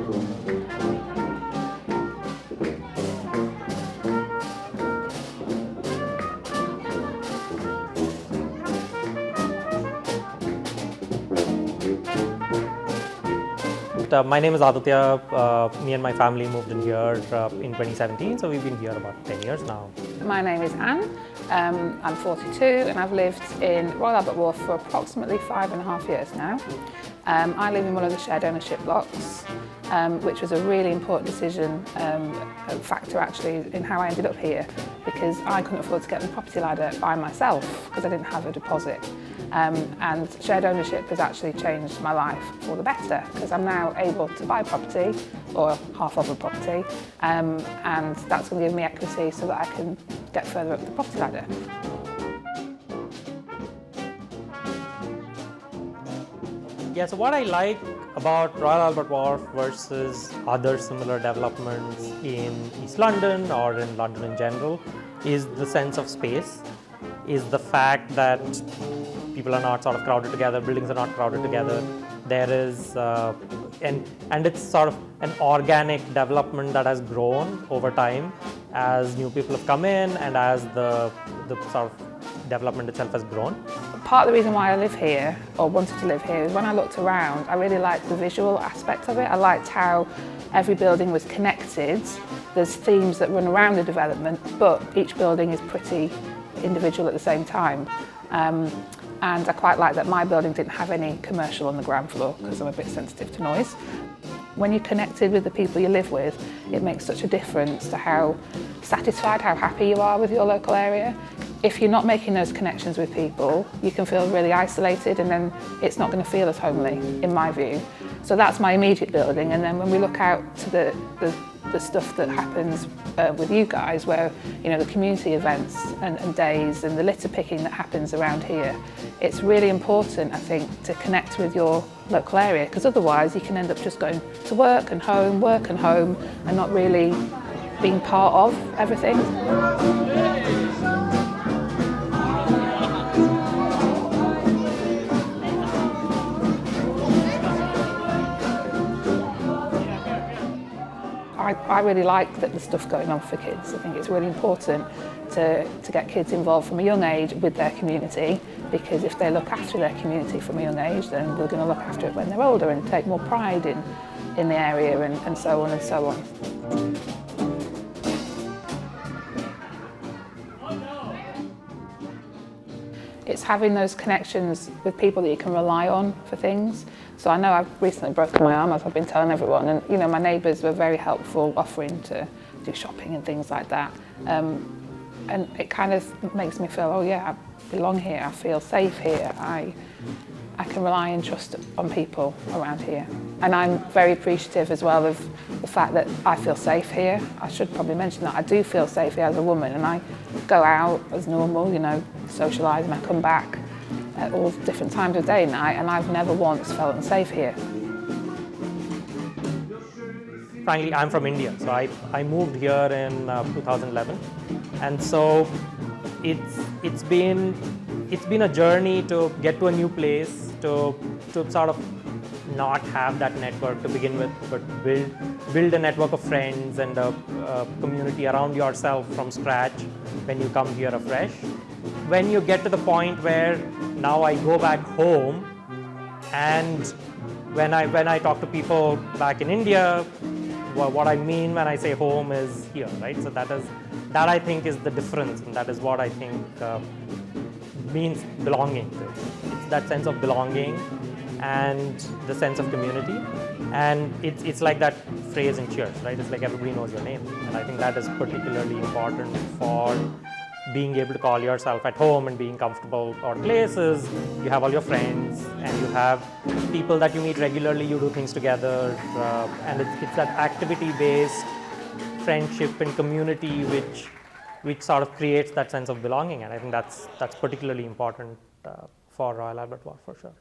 My name is Aditya. Me and my family moved in here in 2017, so we've been here about 10 years now. My name is Anne. I'm 42 and I've lived in Royal Albert Wharf for approximately 5.5 years now. I live in one of the shared ownership blocks, which was a really important decision, a factor actually in how I ended up here, because I couldn't afford to get the property ladder by myself because I didn't have a deposit. And shared ownership has actually changed my life for the better, because I'm now able to buy property, or half of a property, and that's going to give me equity so that I can get further up the property ladder. Yeah, so what I like about Royal Albert Wharf versus other similar developments in East London or in London in general is the sense of space, is the fact that people are not sort of crowded together, buildings are not crowded together. There is, and it's sort of an organic development that has grown over time as new people have come in and as the sort of development itself has grown. Part of the reason why I live here, or wanted to live here, is when I looked around, I really liked the visual aspect of it. I liked how every building was connected. There's themes that run around the development, but each building is pretty individual at the same time. And I quite like that my building didn't have any commercial on the ground floor because I'm a bit sensitive to noise. When you're connected with the people you live with, it makes such a difference to how satisfied, how happy you are with your local area. If you're not making those connections with people, you can feel really isolated, and then it's not going to feel as homely, in my view. So that's my immediate building, and then when we look out to the stuff that happens with you guys, where the community events and days and the litter picking that happens around here, it's really important, I think, to connect with your local area, because otherwise you can end up just going to work and home, and not really being part of everything. I really like that the stuff going on for kids. I think it's really important to get kids involved from a young age with their community, because if they look after their community from a young age, then they're going to look after it when they're older and take more pride in the area, and so on and so on. It's having those connections with people that you can rely on for things. So I know I've recently broken my arm, as I've been telling everyone, and my neighbours were very helpful, offering to do shopping and things like that. And it kind of makes me feel, oh yeah, I belong here, I feel safe here, I can rely and trust on people around here. And I'm very appreciative as well of the fact that I feel safe here. I should probably mention that I do feel safe here as a woman, and I go out as normal, socialise, and I come back at all different times of day and night, and I've never once felt unsafe here. Frankly, I'm from India, so I moved here in 2011, and so it's been a journey to get to a new place, to sort of not have that network to begin with, but build a network of friends and a community around yourself from scratch when you come here afresh. When you get to the point where now I go back home, and when I talk to people back in India, what I mean when I say home is here, right? So that I think is the difference, and that is what I think means belonging. It's that sense of belonging and the sense of community, and it's like that phrase in Cheers, right? It's like everybody knows your name, and I think that is particularly important for being able to call yourself at home and being comfortable or places. You have all your friends, and you have people that you meet regularly, you do things together, and it's that activity-based friendship and community which sort of creates that sense of belonging, and I think that's particularly important for Royal Albert Wharf for sure.